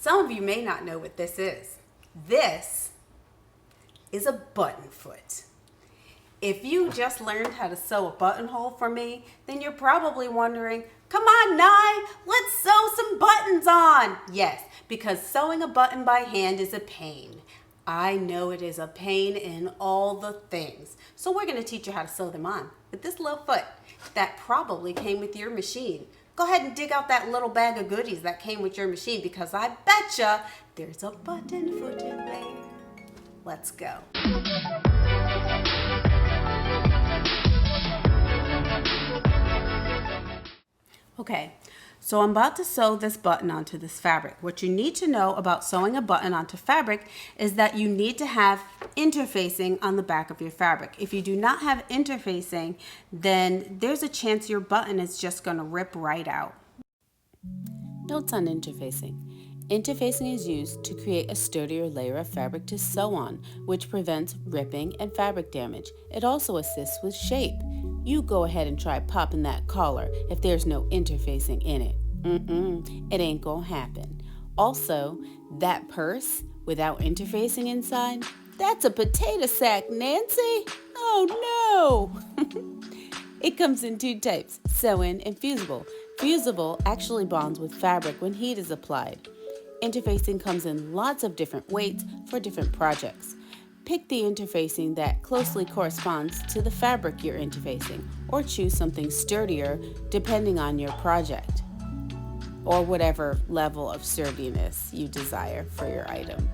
Some of you may not know what this is. This is a button foot. If you just learned how to sew a buttonhole for me, then you're probably wondering, come on, Nye, let's sew some buttons on. Yes, because sewing a button by hand is a pain. I know it is a pain in all the things. So we're going to teach you how to sew them on with this little foot that probably came with your machine. Go ahead and dig out that little bag of goodies that came with your machine, because I betcha there's a button foot in there. Let's go. Okay, so I'm about to sew this button onto this fabric. What you need to know about sewing a button onto fabric is that you need to have interfacing on the back of your fabric. If you do not have interfacing, then there's a chance your button is just going to rip right out. Notes on interfacing. Interfacing is used to create a sturdier layer of fabric to sew on, which prevents ripping and fabric damage. It also assists with shape. You go ahead and try popping that collar if there's no interfacing in it. It ain't gonna happen. Also, that purse without interfacing inside, that's a potato sack, Nancy. Oh no! It comes in two types, sew-in and fusible. Fusible actually bonds with fabric when heat is applied. Interfacing comes in lots of different weights for different projects. Pick the interfacing that closely corresponds to the fabric you're interfacing, or choose something sturdier depending on your project, or whatever level of sturdiness you desire for your item.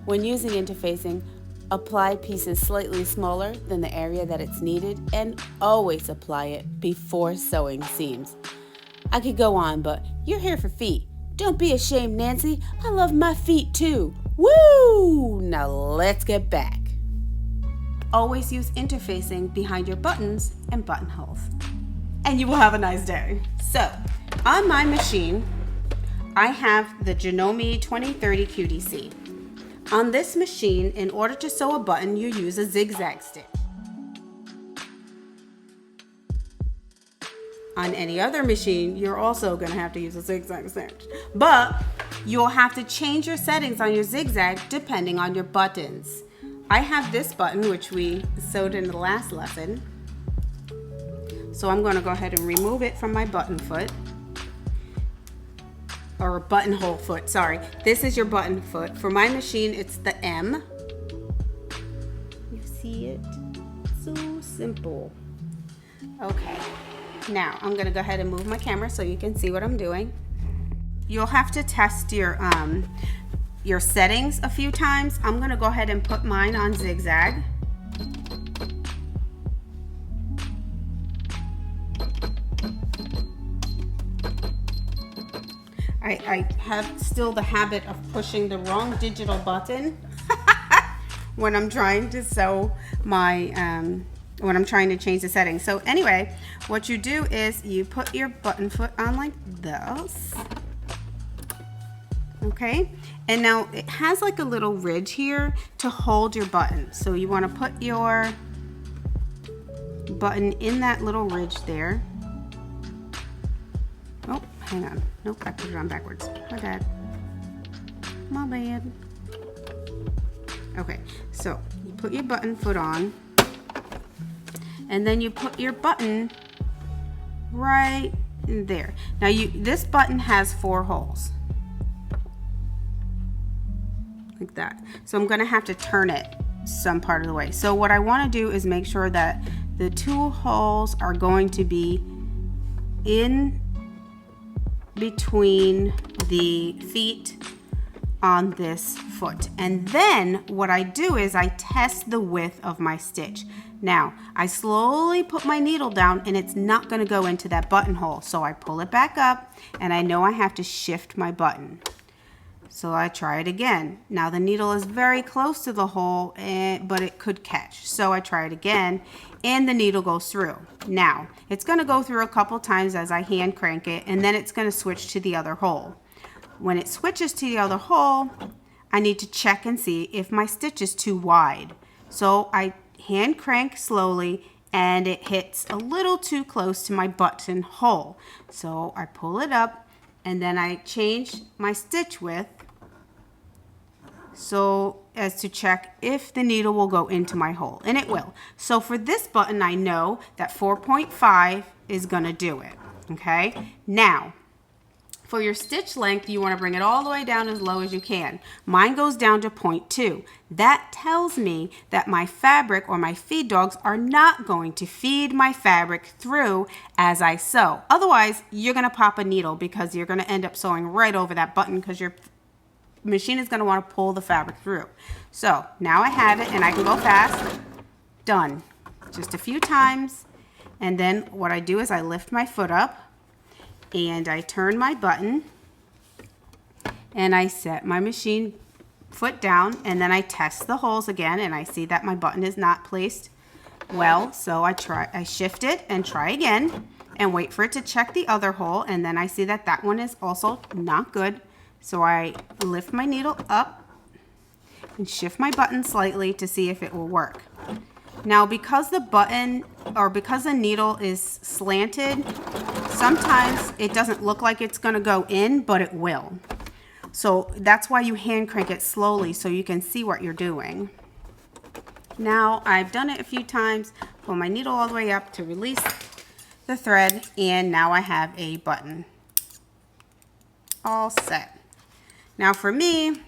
When using interfacing, apply pieces slightly smaller than the area that it's needed, and always apply it before sewing seams. I could go on, but you're here for feet. Don't be ashamed, Nancy. I love my feet too. Woo! Now let's get back. Always use interfacing behind your buttons and buttonholes. And you will have a nice day. So, on my machine, I have the Janome 2030 QDC. On this machine, in order to sew a button, you use a zigzag stitch. On any other machine, you're also going to have to use a zigzag stitch. But you'll have to change your settings on your zigzag depending on your buttons. I have this button, which we sewed in the last lesson. So I'm going to go ahead and remove it from my button foot. Or buttonhole foot, sorry. This is your button foot. For my machine, it's the M. You see it? So simple. Okay. Now, I'm going to go ahead and move my camera so you can see what I'm doing. You'll have to test your settings a few times. I'm going to go ahead and put mine on zigzag. I have still the habit of pushing the wrong digital button when I'm trying to sew my when I'm trying to change the settings. So anyway, what you do is you put your button foot on like this. Okay, and now it has like a little ridge here to hold your button. So you want to put your button in that little ridge there. Oh, hang on. Nope, I put it on backwards. My bad. My bad. Okay, so you put your button foot on. And then you put your button right in there. Now this button has 4 holes. Like that. So I'm gonna have to turn it some part of the way. So what I wanna do is make sure that the 2 holes are going to be in between the feet on this foot. And then what I do is I test the width of my stitch. Now, I slowly put my needle down and it's not going to go into that buttonhole. So I pull it back up and I know I have to shift my button. So I try it again. Now the needle is very close to the hole, but it could catch. So I try it again and the needle goes through. Now, it's going to go through a couple times as I hand crank it, and then it's going to switch to the other hole. When it switches to the other hole, I need to check and see if my stitch is too wide. So I hand crank slowly and it hits a little too close to my button hole. So I pull it up and then I change my stitch width so as to check if the needle will go into my hole, and it will. So for this button, I know that 4.5 is gonna do it, okay? Now, for your stitch length, you want to bring it all the way down as low as you can. Mine goes down to 0.2. That tells me that my fabric or my feed dogs are not going to feed my fabric through as I sew. Otherwise, you're going to pop a needle because you're going to end up sewing right over that button because your machine is going to want to pull the fabric through. So now I have it and I can go fast. Done. Just a few times. And then what I do is I lift my foot up and I turn my button and I set my machine foot down, and then I test the holes again and I see that my button is not placed well. So I shift it and try again and wait for it to check the other hole, and then I see that that one is also not good. So I lift my needle up and shift my button slightly to see if it will work. Now, because the button or because the needle is slanted, sometimes it doesn't look like it's going to go in, but it will. So that's why you hand crank it slowly so you can see what you're doing. Now, I've done it a few times, pull my needle all the way up to release the thread, and now I have a button all set. Now for me,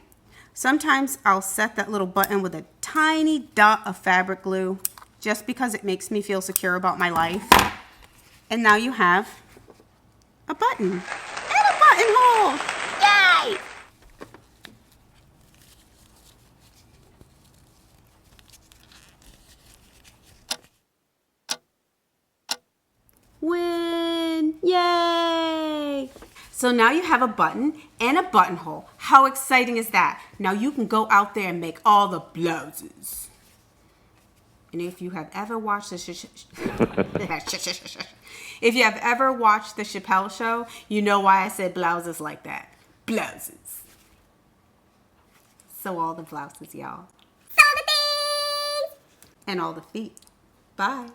sometimes I'll set that little button with a tiny dot of fabric glue just because it makes me feel secure about my life. And now you have a button and a buttonhole. Yay! Win! Yay! So now you have a button and a buttonhole. How exciting is that? Now you can go out there and make all the blouses. And if you have ever watched the if you have ever watched the Chappelle Show, you know why I said blouses like that. Blouses. Sew all the blouses, y'all. Sew the things! And all the feet. Bye.